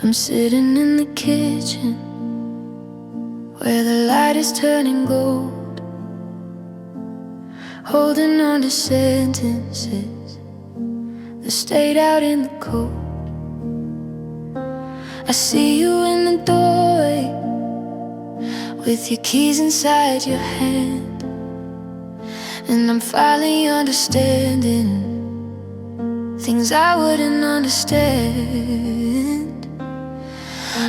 I'm sitting in the kitchen where the light is turning gold, holding on to sentences that stayed out in the cold. I see you in the doorway with your keys inside your hand, and I'm finally understanding things I wouldn't understand.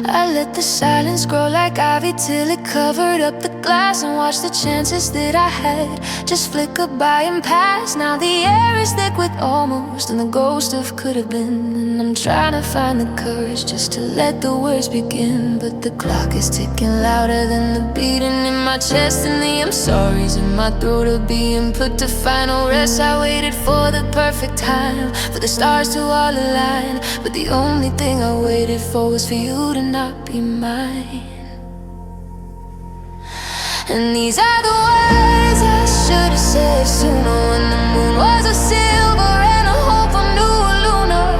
I let the silence grow like ivy till it covered up the glass, and watched the chances that I had just flicker by and pass. Now the air is thick with almost and the ghost of could have been, and I'm trying to find the courage just to let the words begin. But the clock is ticking louder than the beating in my chest, and the I'm sorry's in my throat are being put to final rest. I waited for the perfect time, for the stars to all align, but the only thing I waited for was for you to not be mine. And these are the words I should have said sooner, when the moon was a silver and a hope of new lunar.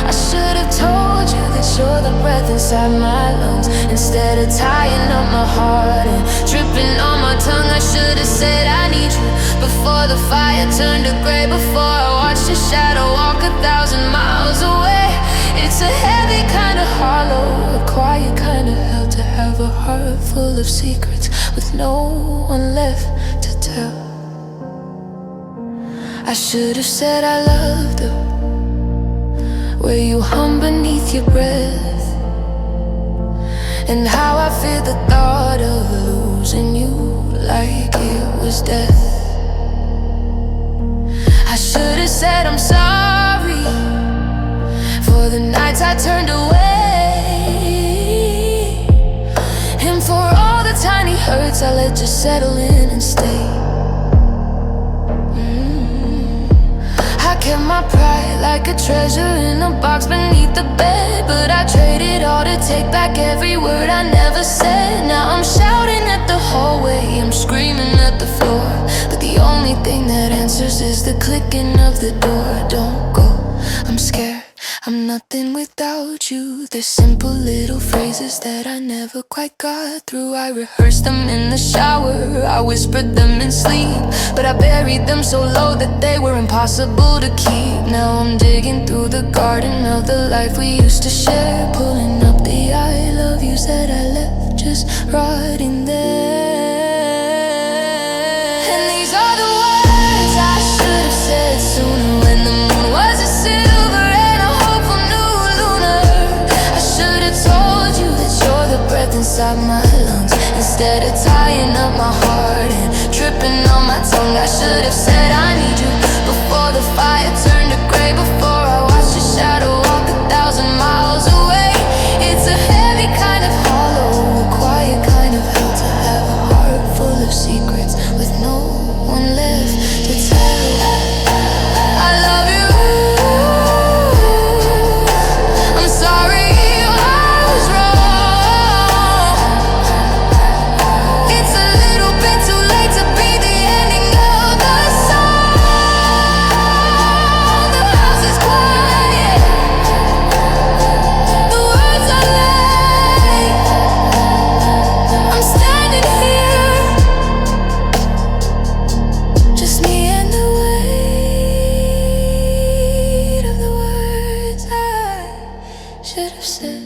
I should have told you that you're the breath inside my lungs, instead of tying up my heart and dripping on my tongue. I should have said I need you before the fire turned to gray, before I watched your shadow walk 1,000 miles away. It's a heavy kind of hollow, a quiet kind of hell, to have a heart full of secrets with no one left to tell. I should have said I loved her, where you hum beneath your breath, and how I fear the thought of losing you like it was death. I should have said I'm sorry for the nights I turned away, and for all the tiny hurts I let just settle in and stay. I kept my pride like a treasure in a box beneath the bed, but I traded all to take back every word I never said. Now I'm shouting at the hallway, I'm screaming at the floor, but the only thing that answers is the clicking of the door. Don't go, I'm scared, I'm nothing without you. There's simple little phrases that I never quite got through. I rehearsed them in the shower, I whispered them in sleep, but I buried them so low that they were impossible to keep. Now I'm digging through the garden of the life we used to share, pulling up the I love yous that I left just rotting there. And these are the words I should have said sooner, when the moon was a silver and a hopeful new lunar. I should have told you that you're the breath inside my lungs, instead of tying up my heart and dripping on my tongue. I should have said I need you before the fire turned to gray, before I watched your shadow walk 1,000 miles away. It's a heavy kind of hollow, a quiet kind of hell, to have a heart full of secrets with no one left to tell. I love you, I'm sorry I was wrong. It's a little bit too late to be the ending of the song. The house is quiet, the words are late. I'm standing here, just me and the weight of the words I should have said.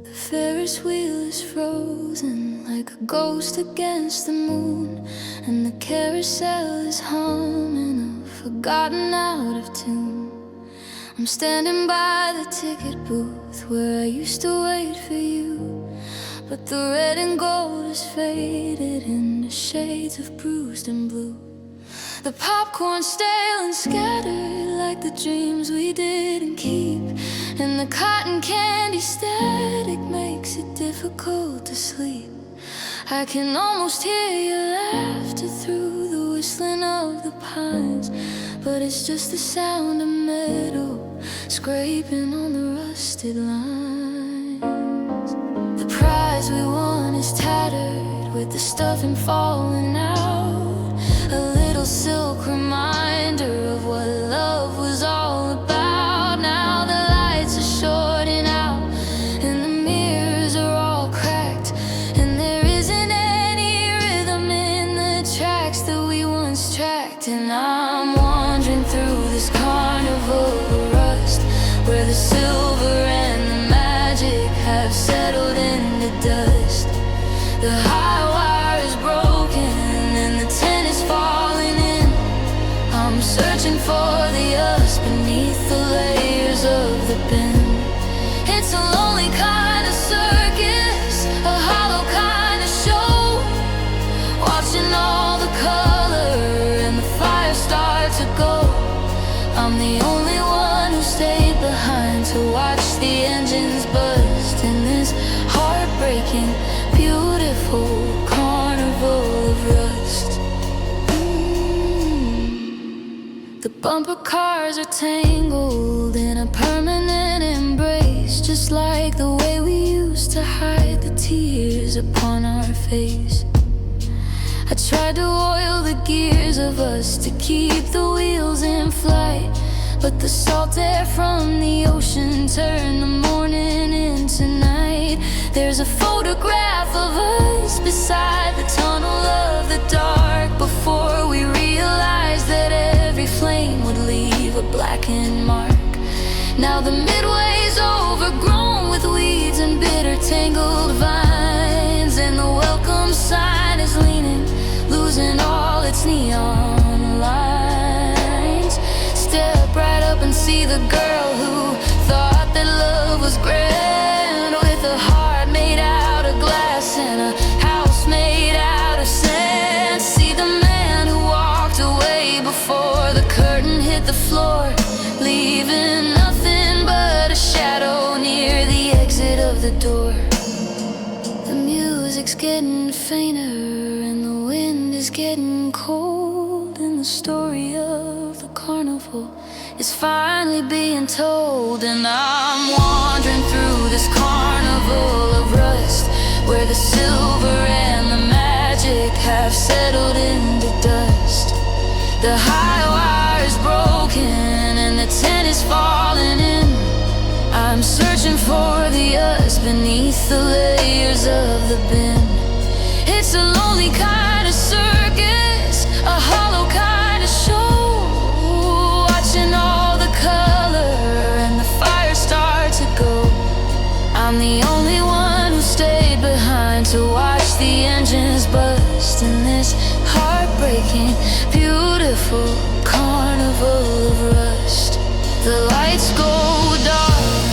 The Ferris wheel is frozen like a ghost against the moon, and the carousel is humming a forgotten out of tune. I'm standing by the ticket booth where I used to wait for you, but the red and gold is faded into shades of bruised and blue. The popcorn stale and scattered like the dreams we didn't keep, and the cotton candy static difficult to sleep. I can almost hear your laughter through the whistling of the pines, but it's just the sound of metal scraping on the rusted lines. The prize we won is tattered with the stuffing falling out, a little silk reminder of what love was all about. Now the lights are shorting out and the mirrors are all cracked, and there isn't any rhythm in the tracks that we once tracked. And I'm wandering through this carnival of rust, where the silver and the magic have settled into dust. The high wire is broken and the tin is falling in. I'm searching for the us beneath the layers of the bin. It's a lonely kind of circus, a hollow kind of show, watching all the color and the fire start to go. I'm the only one who stayed behind to watch the engines bust in this heartbreaking, beautiful carnival of rust. The bumper cars are tangled in a permanent embrace, just like the way we used to hide the tears upon our face. I tried to oil the gears of us to keep the wheels in flight, but the salt air from the ocean turned the morning into night. There's a photograph of us beside the tunnel of the dark, before we realized that every flame would leave a blackened mark. Now the midway's overgrown with weeds and bitter tangled vines, and the welcome sign is leaning, losing all its neon lines. Step right up and see the girl who thought that love was grand, with a heart made out of glass and a house made out of sand. See the man who walked away before the curtain hit the floor, leaving nothing but a shadow near the exit of the door. The music's getting fainter and the wind is getting cold, and the story of the carnival is finally being told. And I'm wandering through this carnival of rust, where the silver and the magic have settled into dust. The high wire is broken and the tin is falling in. I'm searching for the us beneath the layers of the bin. It's a lonely kind of circus, a hollow kind of show, watching all the color and the fire start to go. I'm the only one who stayed behind to watch the engines bust in this heartbreaking, beautiful carnival of rust. The lights go dark,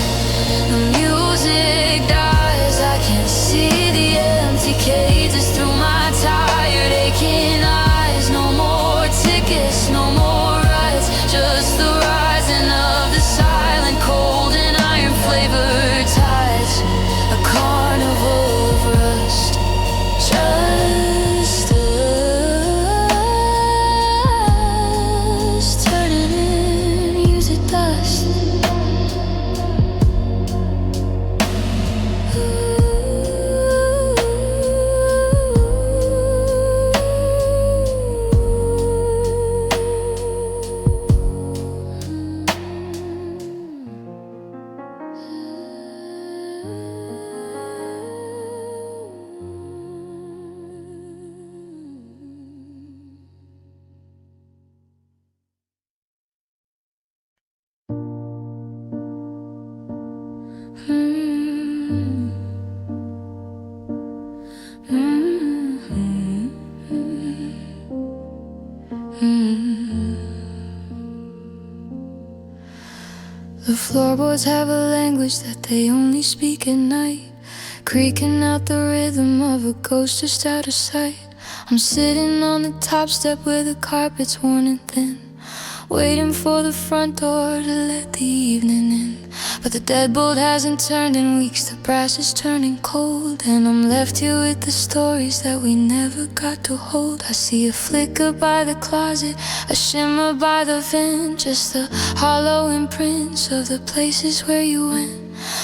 the music dies. I can see the empty cages through my tired, aching eyes. No more tickets, no more rides, just the rising of the silent, cold and iron flavored tides. A carnival of rust, just us turning in music dust. The floorboards have a language that they only speak at night, creaking out the rhythm of a ghost just out of sight. I'm sitting on the top step where the carpet's worn and thin, waiting for the front door to let the evening in. But the deadbolt hasn't turned in weeks, the brass is turning cold, and I'm left here with the stories that we never got to hold. I see a flicker by the closet, a shimmer by the vent, just the hollow imprints of the places where you went.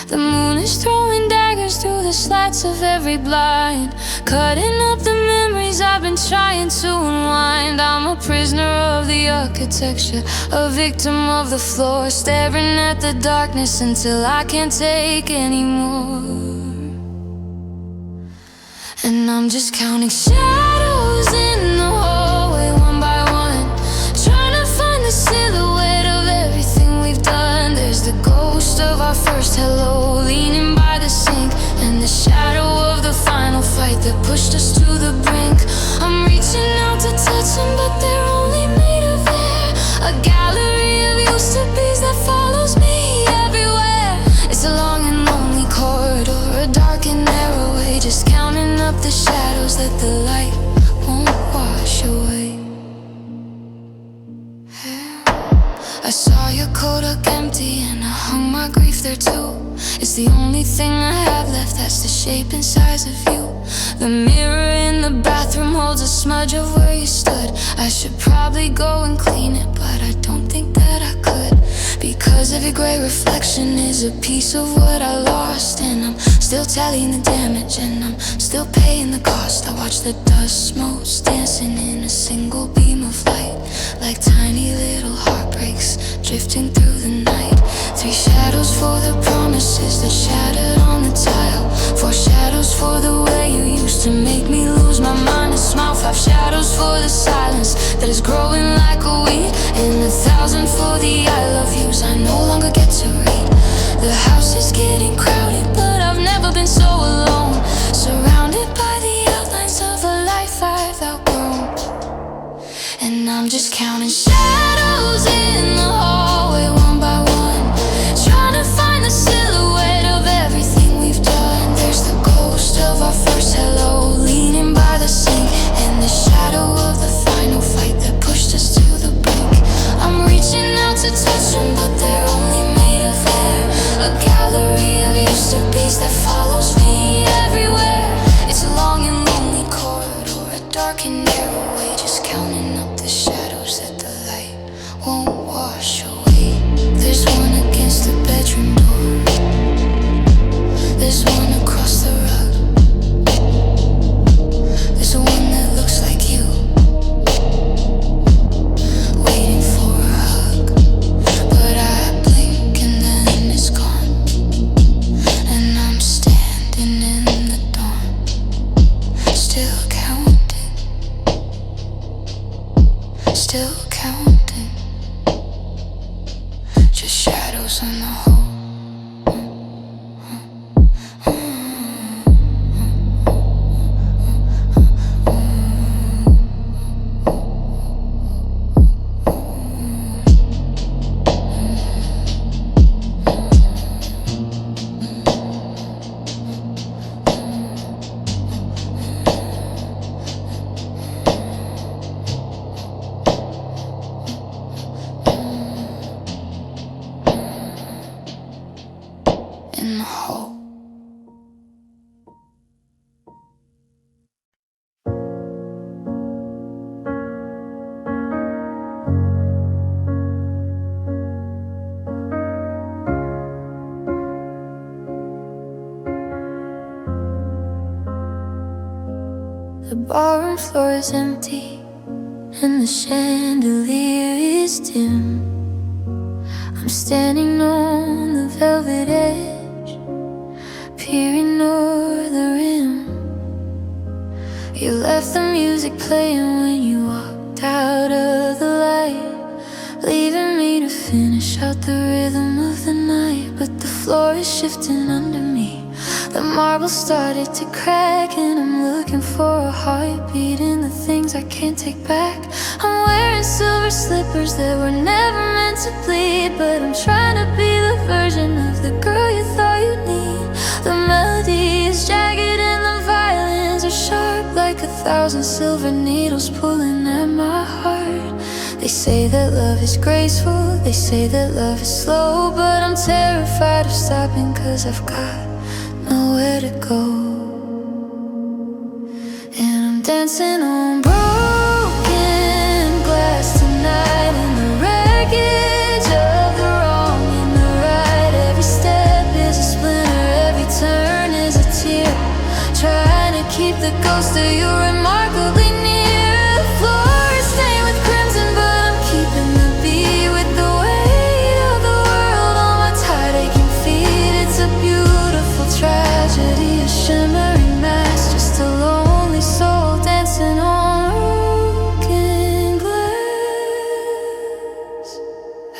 The moon is throwing daggers through the slats of every blind, cutting up the memories I've been trying to unwind. I'm a prisoner of the architecture, a victim of the floor, staring at the darkness until I can't take anymore. And I'm just counting shadows in the hallway, one by one, trying to find the silhouette of everything we've done. There's the ghost of our first hello leaning by the sink, and the shadow of the final fight that pushed us to the brink. I'm reaching out to touch them, but they're only made of air, a gallery of used-to-bes that follows me everywhere. It's a long and lonely corridor, a dark and narrow way, just counting up the shadows that the light won't wash away. I saw your coat look empty and I hung my grief there too. It's the only thing I have left, that's the shape and size of you. The mirror in the bathroom holds a smudge of where you stood. I should probably go and clean it, but I don't think that I could, because every gray reflection is a piece of what I lost. And I'm still tallying the damage, and I'm still paying the cost. I watch the dust motes dancing in a single beam of light, like tiny little heartbreaks drifting through the night. 3 shadows for the promises that shattered on the tile, 4 shadows for the way you used to make me lose my mind and smile, 5 shadows for the silence that is growing like a weed, and 1,000 for the I love yous I no longer get to read. The house is getting crowded, but I've never been so alone, surrounded by the outlines of a life I've outgrown. And I'm just counting shadows in the hallway, one by one, trying to find the silhouette of everything we've done. There's the ghost of our first hello leaning by the sink, and the shadow of the final fight that pushed us to the brink. I'm reaching out to touch them, but they're only made of air, a gallery of used-to-bes that follows me everywhere. It's a long and lonely corridor, a dark and narrow way, just counting up the shadows that the light won't wash away. There's one against the bedroom door, there's one across the rug, there's one that looks like you, waiting for a hug. But I blink and then it's gone, and I'm standing in the dawn, still counting, still counting, just shadows on the hole. In the hole. The barroom floor is empty and the chandelier is dim. I'm standing on the velvet edge, peering o'er the rim. You left the music playing when you walked out of the light, leaving me to finish out the rhythm of the night. But the floor is shifting under me, the marble started to crack, and I'm looking for a heartbeat in the things I can't take back. I'm wearing silver slippers that were never meant to bleed, but I'm trying to be the version of the girl you thought you'd need. The melody is jagged and the violins are sharp, like 1,000 silver needles pulling at my heart. They say that love is graceful, they say that love is slow, but I'm terrified of stopping, 'cause I've got nowhere to go. And I'm dancing on broken glass tonight, in the wreckage of the wrong and the right. Every step is a splinter, every turn is a tear, trying to keep the ghost of you remarkably near. The floor is stained with crimson, but I'm keeping the beat with the weight of the world on my tired aching feet. It's a beautiful tragedy, a shimmering mass, just a lonely soul dancing on broken glass.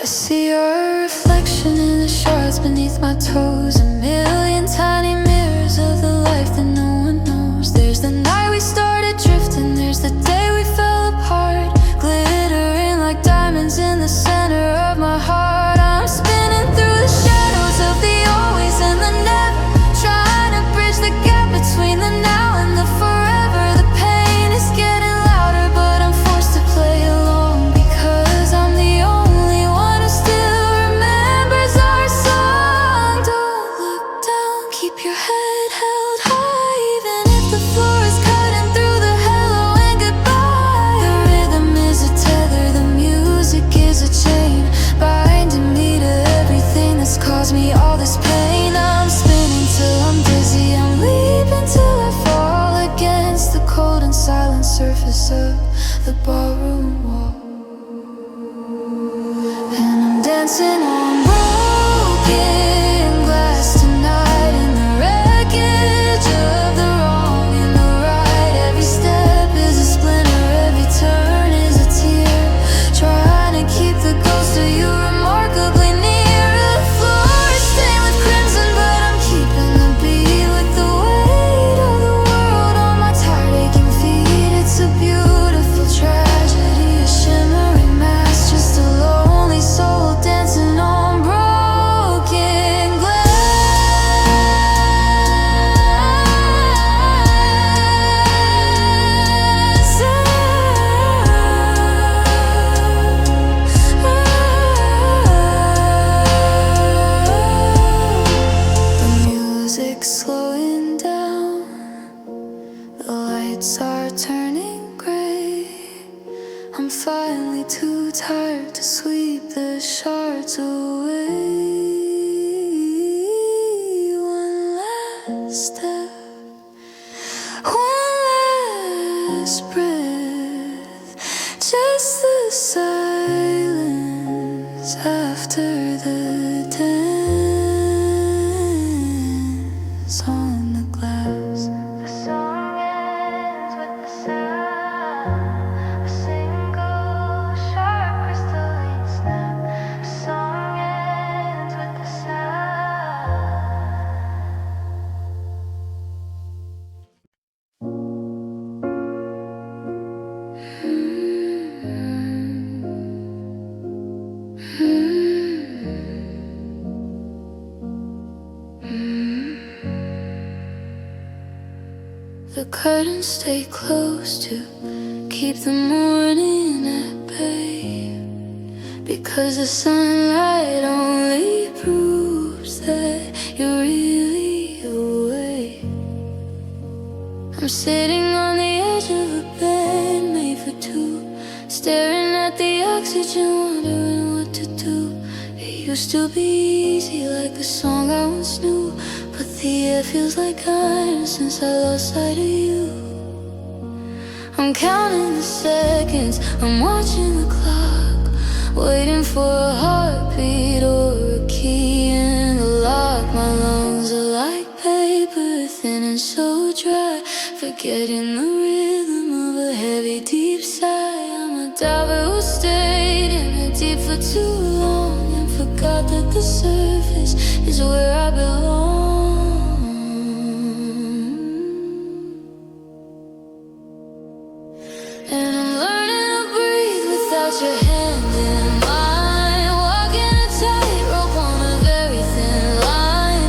I see your reflection in the shards beneath my toes, a million tiny mirrors of the life that no one knows. There's the night we started drifting, there's the day we fell apart, glittering like diamonds in the center of my heart. I'm spinning through the shadows of the always and the never, trying to bridge the gap between the now and the forever. The pain is getting louder, but I'm forced to play along, because I'm the only one who still remembers our song. Don't look down, keep your head held high, even if the floor is cutting through the hello and goodbye. The rhythm is a tether, the music is a chain, binding me to everything that's caused me all this pain. I'm spinning till I'm dizzy, I'm leaping till I fall against the cold and silent surface of the ballroom wall. And I'm dancing on broken glass tonight, in the wreckage of the wrong and the right. Every step is a splinter, every turn is a tear, trying to keep the ghost of you remarkably near. The floor is stained with crimson, but I'm keeping the beat with the weight of the world on my tired aching feet. It's a beautiful tragedy, a shimmering mass, just a lonely soul dancing on broken glass. The music's slowing down, the lights are turning gray. I'm finally too tired to sweep the shards away. One last step, one last breath, just the silence after the dance on the glass. The song ends with the sound, a single sharp crystalline snap. The song ends with the sound. The curtains stay close to keep the morning at bay, because the sunlight only proves that you're really awake. I'm sitting on the edge of a bed made for two, staring at the oxygen, wondering what to do. It used to be easy, like a song I once knew, but the air feels like iron since I lost sight of you. I'm counting the seconds, I'm watching the clock, waiting for a heartbeat or a key in the lock. My lungs are like paper, thin and so dry, forgetting the rhythm of a heavy deep sigh. I'm a diver who stayed in the deep for too long and forgot that the surface is where I belong. And I'm learning to breathe without your hand in mine, walking a tightrope on a very thin line.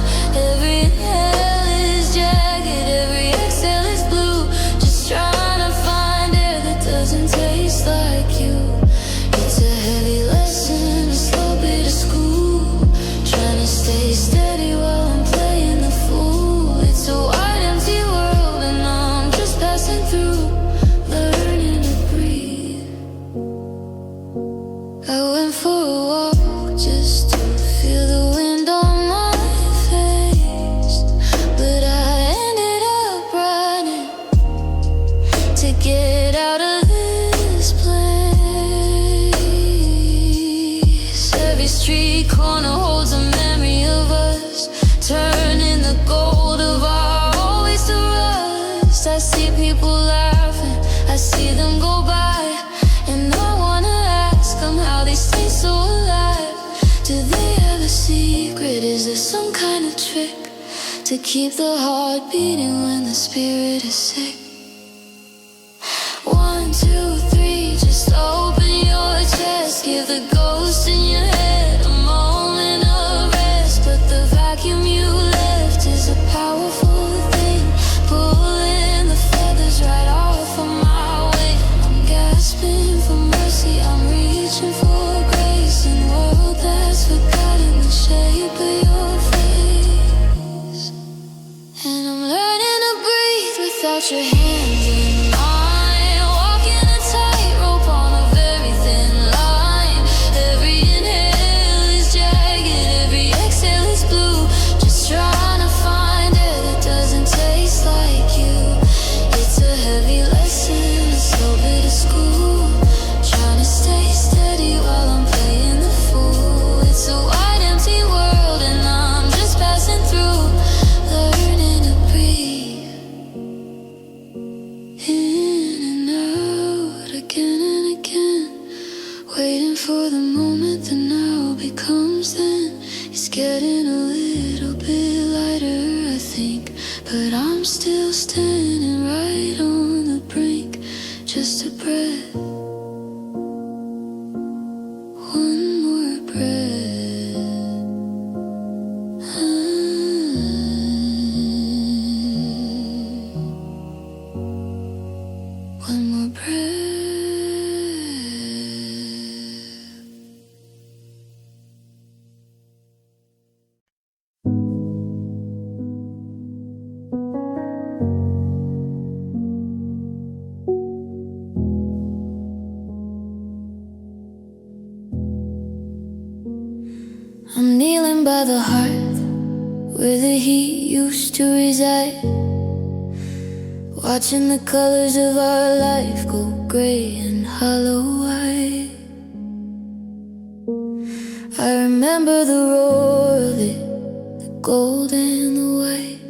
Every inhale is jagged, every exhale is blue, just trying to find air that doesn't taste like you. to keep the heart beating when the spirit is sick. 1, 2, 3, just open your chest. Give the ghost in your head a moment of rest. But the vacuum you left is a powerful thing, pulling the feathers right off of my wing. I'm gasping for mercy, I'm reaching for grace in a world that's forgotten the shape of your face. And I'm learning to breathe without your hands in mine, walking a tightrope on a very thin line. Every inhale is jagged, every exhale is blue, just trying to find air that doesn't taste like you. It's a heavy lesson, a slow bit of school, trying to stay steady while I'm playing the fool. It's a wide empty world and I'm just passing through, learning to breathe in and out again and again, waiting for the moment that now becomes then. It's getting a little bit lighter, I think, but I'm still standing right on the brink, just a breath, one more breath. One more breath. I'm kneeling by the hearth where the heat used to reside, watching the colors of our life go gray and hollow-eyed. I remember the roar of it, the gold and the white,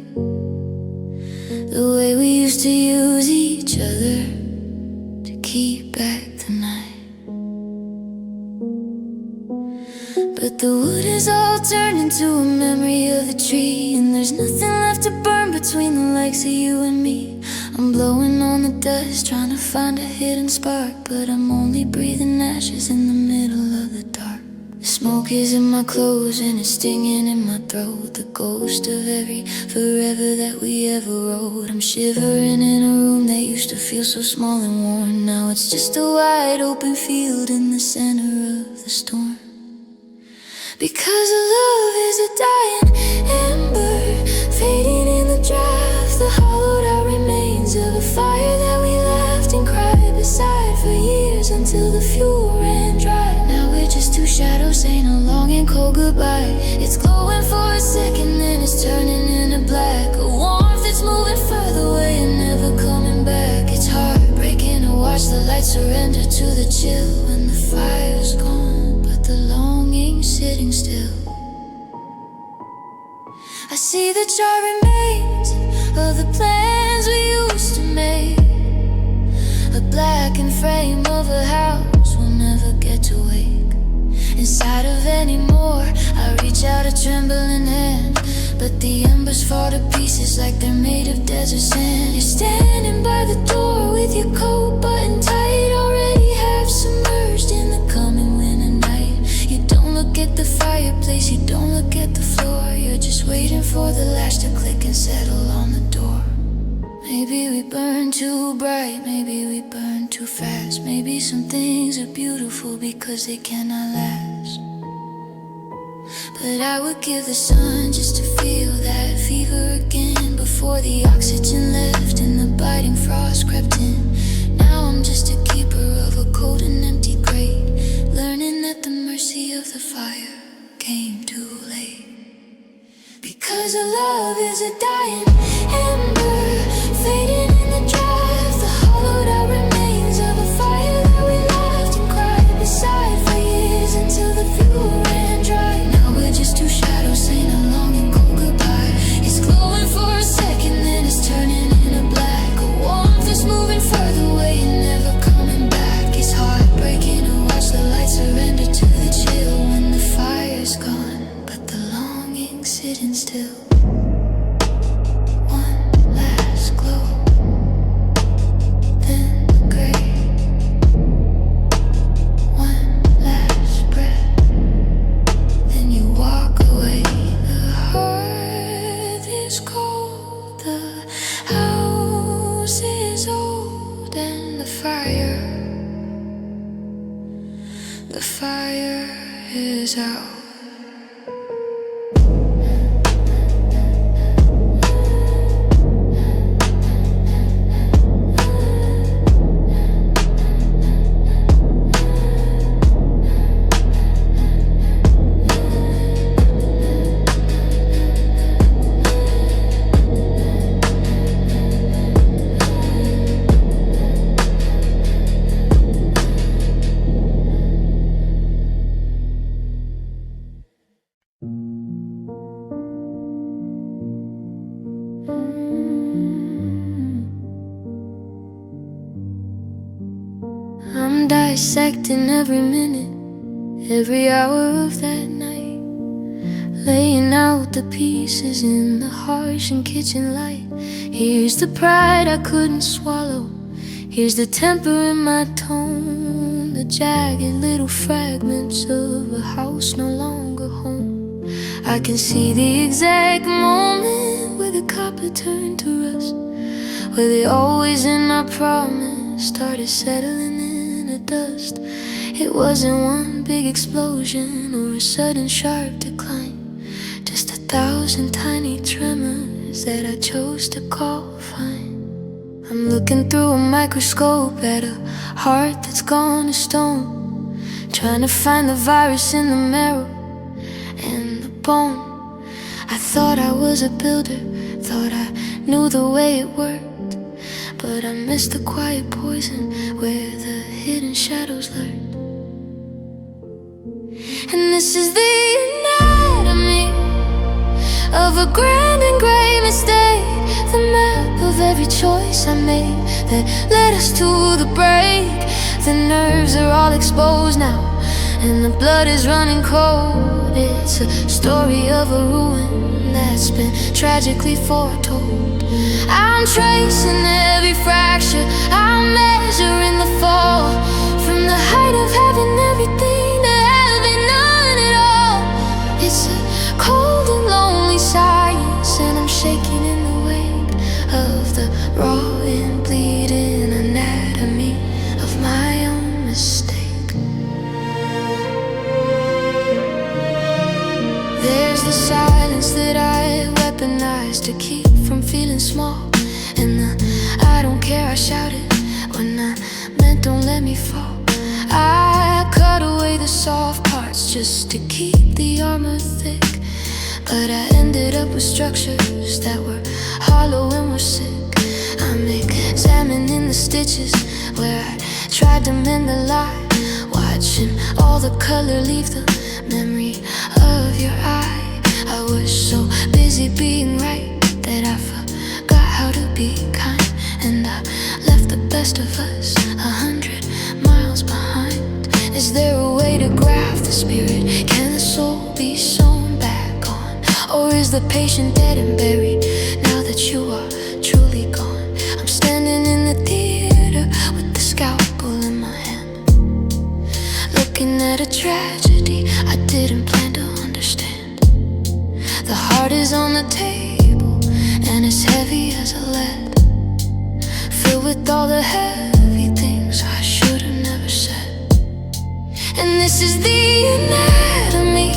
the way we used to use each other to keep back the night. But the wood is all turned into a memory of the tree, and there's nothing left to burn between the likes of you and me. I'm blowing on the dust, trying to find a hidden spark, but I'm only breathing ashes in the middle of the dark. The smoke is in my clothes and it's stinging in my throat, the ghost of every forever that we ever wrote. I'm shivering in a room that used to feel so small and warm. Now it's just a wide open field in the center of the storm. Because love is a dying ember, fading in the draft, the hollowed out remains of a fire that we laughed and cried beside for years until the fuel ran dry. Now we're just two shadows saying a long and cold goodbye. It's glowing for a second, then it's turning into black, a warmth that's moving further away and never coming back. It's heartbreaking to watch the light surrender to the chill when the fire's gone, but the longing sitting still. I see the charred remains of the plans we used to make, a blackened frame of a house we'll never get to wake inside of anymore. I reach out a trembling hand, but the embers fall to pieces like they're made of desert sand. You're standing by the door with your coat buttoned tight, already half submerged in the coming winter night. You don't look at the fireplace, you don't look at the floor, you're just waiting for the latch to click and settle on the door. Maybe we burn too bright, maybe we burn too fast, maybe some things are beautiful because they cannot last. But I would give the sun just to feel that fever again, before the oxygen left and the biting frost crept in. Now I'm just a keeper of a cold and empty grate, learning that the mercy of the fire came too late. Because love is a dying ember, fading in the draft, the hollowed out remains of a fire that we laughed and cried beside for years until the fuel ran dry. Now we're just two shadows saying a long and cold goodbye. It's glowing for a second, then it's turning into black, a warmth that's moving further away and never coming back. It's heartbreaking to watch the light surrender to the chill when the fire's gone, but the longing sitting still. The house is old and the fire is out. I'm dissecting every minute, every hour of that night, laying out the pieces in the harsh and kitchen light. Here's the pride I couldn't swallow, here's the temper in my tone, the jagged little fragments of a house no longer home. I can see the exact moment where the copper turned to rust, where the always in our promise started settling in the dust. It wasn't one big explosion or a sudden sharp decline, just 1,000 tiny tremors that I chose to call fine. I'm looking through a microscope at a heart that's gone to stone, trying to find the virus in the marrow and the bone. I thought I was a builder, thought I knew the way it worked, but I missed the quiet poison where the hidden shadows lurked. And this is the anatomy of a grand and grey mistake, the map of every choice I made that led us to the break. The nerves are all exposed now, and the blood is running cold. It's a story of a ruin that's been tragically foretold. I'm tracing every fracture, I'm measuring the fall, from the height of having everything to having none at all. It's a cold and lonely science, and I'm shaking in the wake of the raw and bleeding anatomy of my own mistake. There's the silence that I weaponized to keep from feeling small, and the I don't care I shouted when I meant don't let me fall. I cut away the soft parts just to keep the armor thick, but I ended up with structures that were hollow and were sick. I'm examining the stitches where I tried to mend the lie, watching all the color leave the memory of your eye. I was so busy being right that I forgot how to be kind, and I left the best of us 100 miles behind. Is there a way to graft the spirit? Can the soul be sewn back on? Or is the patient dead and buried now that you are truly gone? I'm standing in the theater with the scalpel in my hand, looking at a tragedy I didn't plan to understand. The heart is on the table and it's heavy as a lead, filled with all the heavy things I should have never said. And this is the anatomy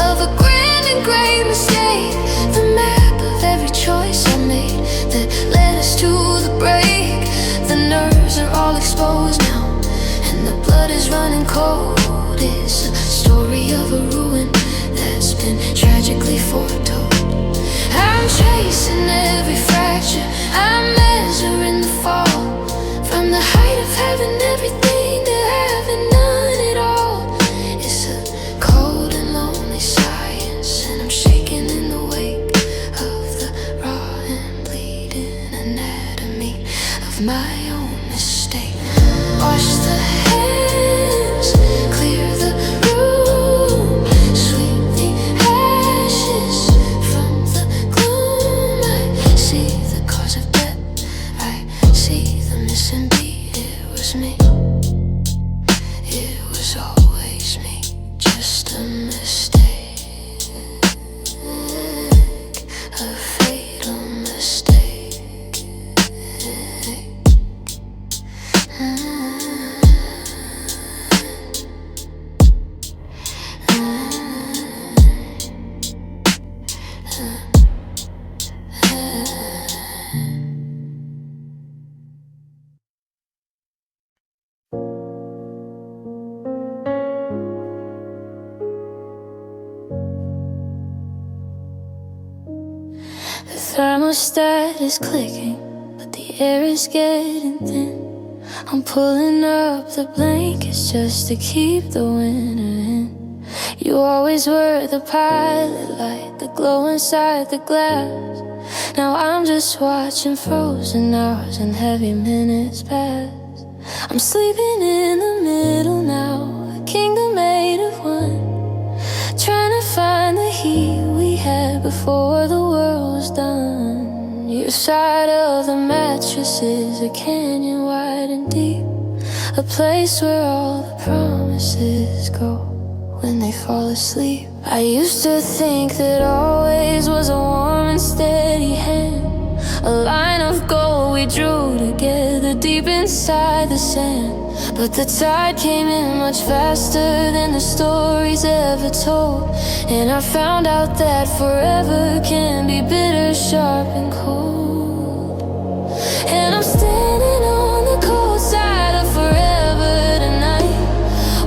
of a grand and grey mistake, the map of every choice I made that led us to the break. The nerves are all exposed now, and the blood is running cold. It's a story of a ruin that's been tragically foretold. I'm tracing every fracture, I'm measuring the fall, from the height of having everything to having none at all. It's a cold and lonely science, and I'm shaking in the wake of the raw and bleeding anatomy of my own mistake. Wash the hands, clear the room, sweep the ashes from the gloom. I see the cause of death, I see the missing beat. It was me, it was always me, just a mistake, a fatal thermostat is clicking, but the air is getting thin. I'm pulling up the blankets just to keep the winter in. You always were the pilot light, the glow inside the glass. Now I'm just watching frozen hours and heavy minutes pass. I'm sleeping in the middle now, a kingdom made of one, trying to find the heat we had before the world was done. Your side of the mattress is a canyon wide and deep, a place where all the promises go when they fall asleep. I used to think that always was a warm and steady hand, a line of gold we drew together deep inside the sand. But the tide came in much faster than the stories ever told, and I found out that forever can be bitter, sharp and cold. And I'm standing on the cold side of forever tonight,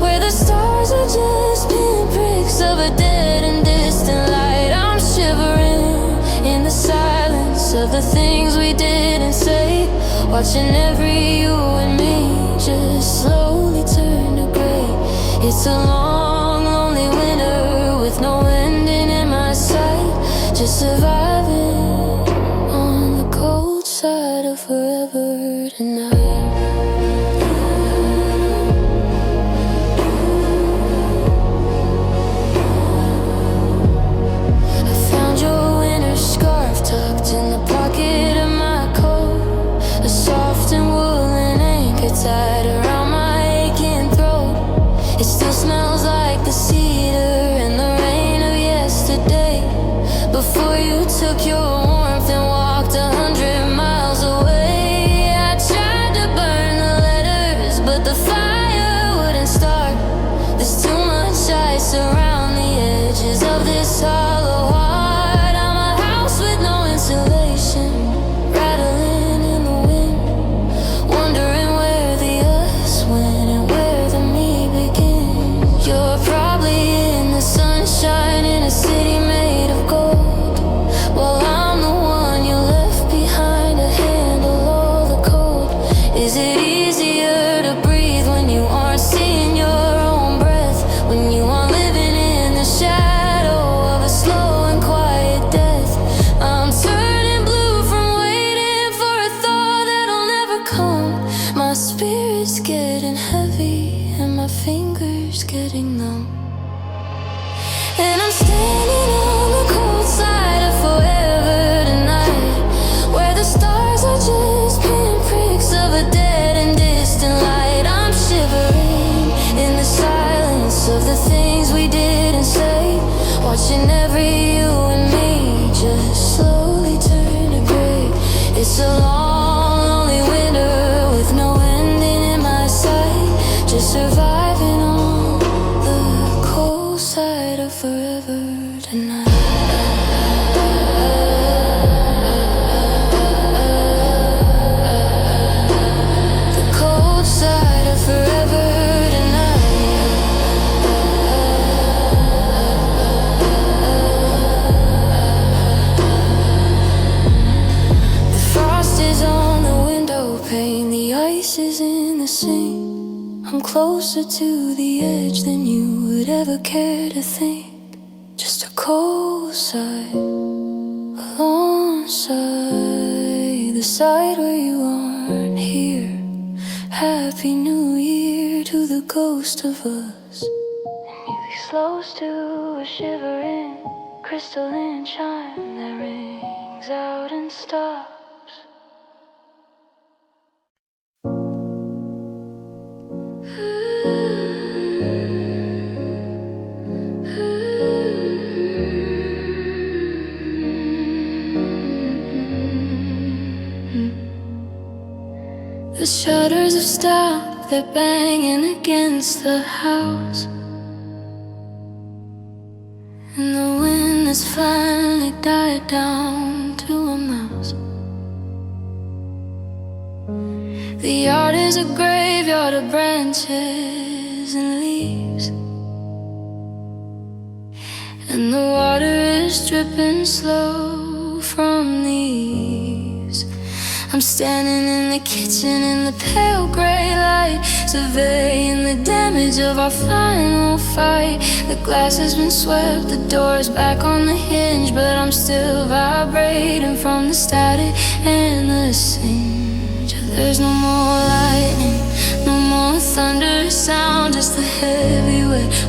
where the stars are just pinpricks of a dead and distant light. I'm shivering in the silence of the things we didn't say, watching every you and me just slowly turn to gray. It's a long, lonely winter with no ending in my sight, just surviving on the cold side of forever tonight. I found your winter scarf tucked in the pocket of my coat, a soft and woolen anchor tied around my aching throat. It still smells like the cedar and the rain of yesterday, before you took your warmth and walked 100 miles away. I tried to burn the letters, but the fire wouldn't start. There's too much ice around the edges of this hollow heart. I'm a house with no insulation, rattling in the wind, wondering where the us went and where the me begins. You're probably in the sunshine in a city made of gold, while I'm the one you left behind to handle all the cold. Is it easier to breathe when you aren't seeing your own breath, when you aren't living in the shadow of a slow and quiet death? I'm turning blue from waiting for a thaw that'll never come. My spirit's getting heavy and my fingers getting numb, and I'm standing on the cold side of forever tonight, where the stars are just pinpricks of a dead and distant light. I'm shivering in the silence of the things we didn't say, watching every you and me just slowly turn to gray. It's a long, lonely winter with no ending in my sight, just surviving on the cold side of forever tonight. The cold side of forever tonight. The frost is on the window pane, the ice is in the sink. I'm closer to the edge than you would ever care to think. Just a cold side alongside the side where you aren't here. Happy New Year to the ghost of us. And music slows to a shivering crystalline chime that rings out and stops. The shutters have stopped, they're banging against the house, and the wind has finally died down to a mouse. The yard is a graveyard of branches and leaves, and the water is dripping slow from the eaves. I'm standing in the kitchen in the pale gray light, surveying the damage of our final fight. The glass has been swept, the door's back on the hinge, but I'm still vibrating from the static and the singe. There's no more lightning, no more thunder sound, just the heavy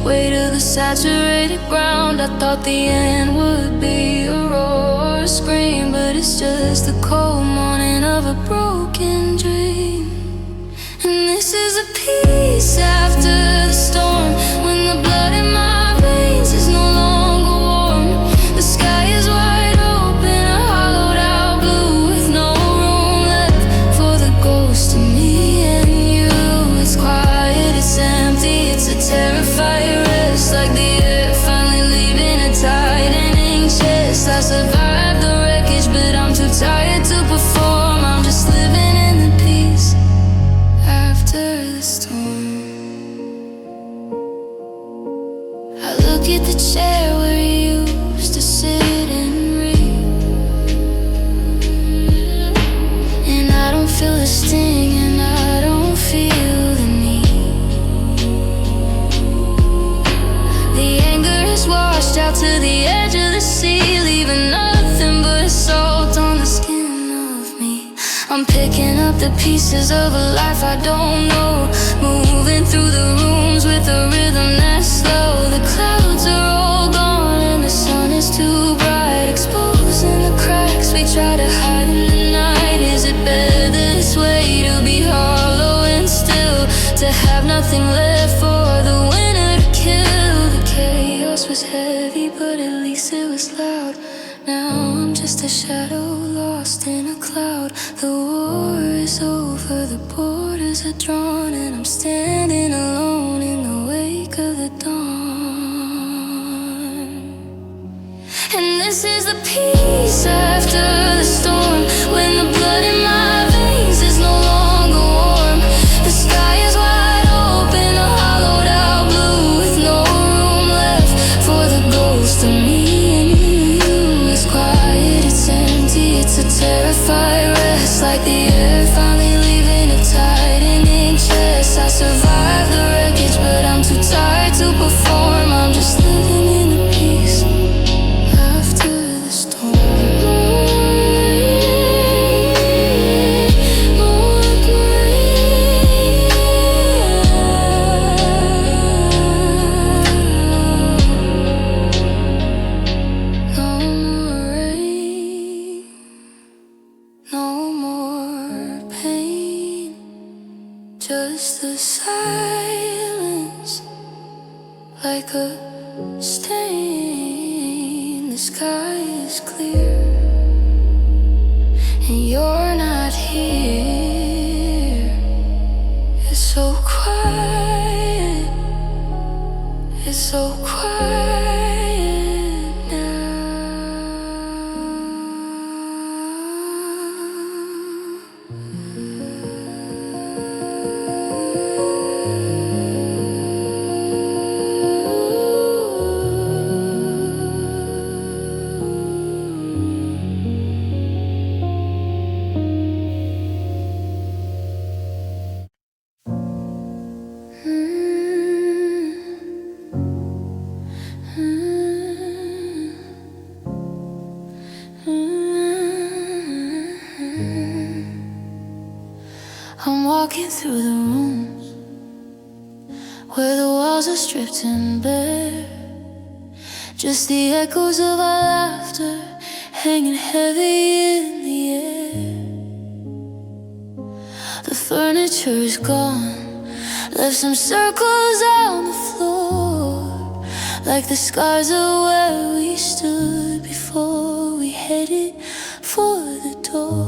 weight of the saturated ground. I thought the end would be a roar or a scream, but it's just the cold morning of a broken dream. And this is a peace after the storm, when the blood in my veins is no longer warm. The sky is wide open, a hollowed out blue, with no room left for the ghost of me and you. It's quiet, it's empty, it's a terrified rest, like the air finally leaving a tightening chest. I survived the wreckage, but I'm too tired to perform. I'm just living in the peace after the storm. I look at the chair where you used to sit and read, and I don't feel the sting, and I don't feel the need. The anger is washed out to the edge of the sea, leaving nothing but salt on the skin of me. I'm picking up the pieces of a life I don't know, moving through the rooms with a rhythm that's slow. The clouds are all gone and the sun is too bright, exposing the cracks we try to hide in the night. Is it better this way, to be hollow and still, to have nothing left for the winter to kill? The chaos was heavy, but at least it was loud. Now I'm just a shadow lost in a cloud. The war is over, the borders are drawn, and I'm standing alone in the wake of the dawn. And this is the peace after the storm, when the blood in my veins is no longer warm. The sky is wide open, a hollowed out blue, with no room left for the ghost of me and you. It's quiet, it's empty, it's a terrified rest, like the air finally leaving a tightening chest. I survived the wreckage, but I'm too tired to perform. I'm just living in the peace after the storm. No more rain, no more pain, just the silence, like a stain. The sky is clear, and you're not here. It's so quiet, it's so quiet now. I'm walking through the rooms where the walls are stripped and bare, just the echoes of our laughter hanging heavy in the air. The furniture is gone, left some circles on the floor, like the scars of where we stood before we headed for the door.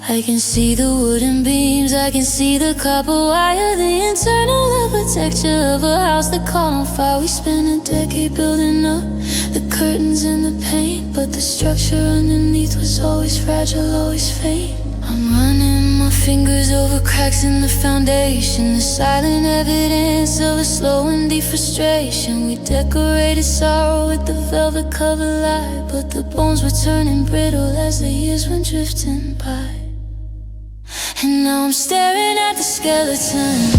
I can see the wooden beams, I can see the copper wire, the internal architecture of a house that caught on fire. We spent a decade building up the curtains and the paint, but the structure underneath was always fragile, always faint. I'm running my fingers over cracks in the foundation, the silent evidence of a slow and deep frustration. We decorated sorrow with the velvet covered light, but the bones were turning brittle as the years went drifting by. And now I'm staring at the skeleton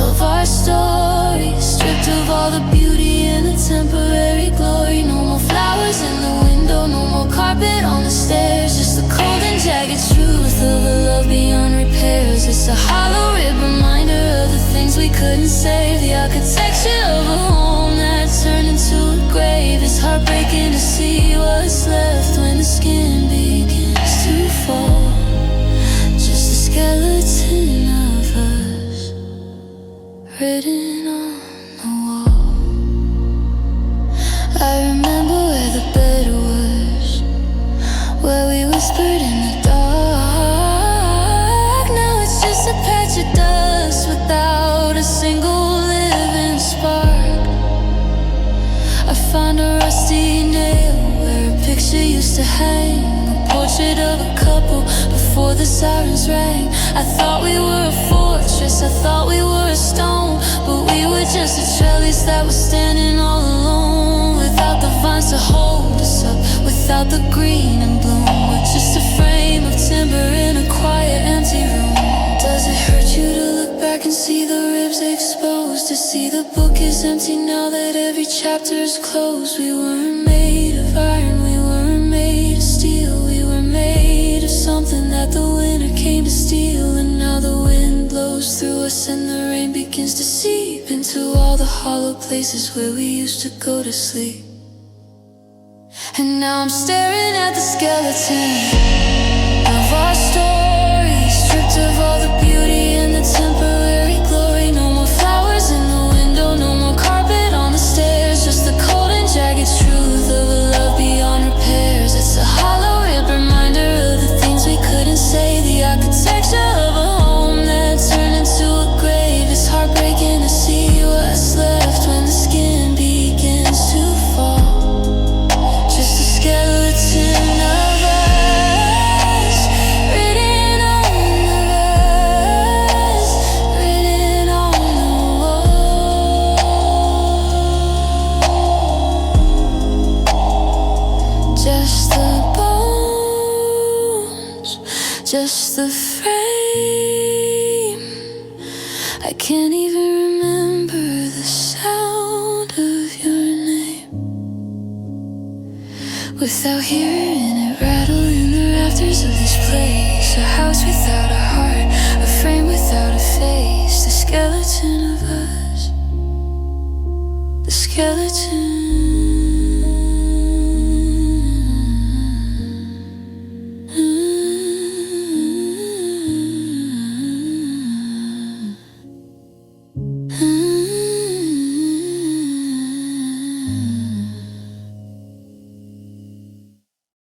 of our story, stripped of all the beauty and the temporary glory. No more flowers in the window, no more carpet on the stairs, just the cold and jagged truth of a love beyond repairs. It's a hollow rib reminder of the things we couldn't save, the architecture of a home that turned into a grave. It's heartbreaking to see what's left when the skin begins to fall, just a skeleton of us written on the wall. I remember where the bed was, where we whispered in the dark. Now it's just a patch of dust without a single living spark. I found a rusty nail where a picture used to hang, a portrait of a couple before the sirens rang. I thought we were a fortress, I thought we were a stone, but we were just a trellis that was standing all alone, without the vines to hold us up, without the green and bloom. We're just a frame of timber in a quiet empty room. Does it hurt you to look back and see the ribs exposed, to see the book is empty now that every chapter is closed? We weren't made of iron, we weren't made of steel, we were made of something that the winter came to steal. And now the wind blows through us and the rain begins to seep into all the hollow places where we used to go to sleep. And now I'm staring at the skeleton of our story, stripped of all the beauty and the temporary glory. No more flowers in the window, no more carpet on the stairs, just the cold and jagged truth of a love beyond repairs. It's a hollow rib reminder of the things we couldn't say, the architecture of a home that turned into a grave. It's heartbreaking to see what's left when the skin begins to fall, just a skeleton of us written on the rust, written on the wall. Just the bones, just the frame. I can't even remember the sound of your name without hearing it rattle in the rafters of this place. A house without a heart, a frame without a face, the skeleton of us, the skeleton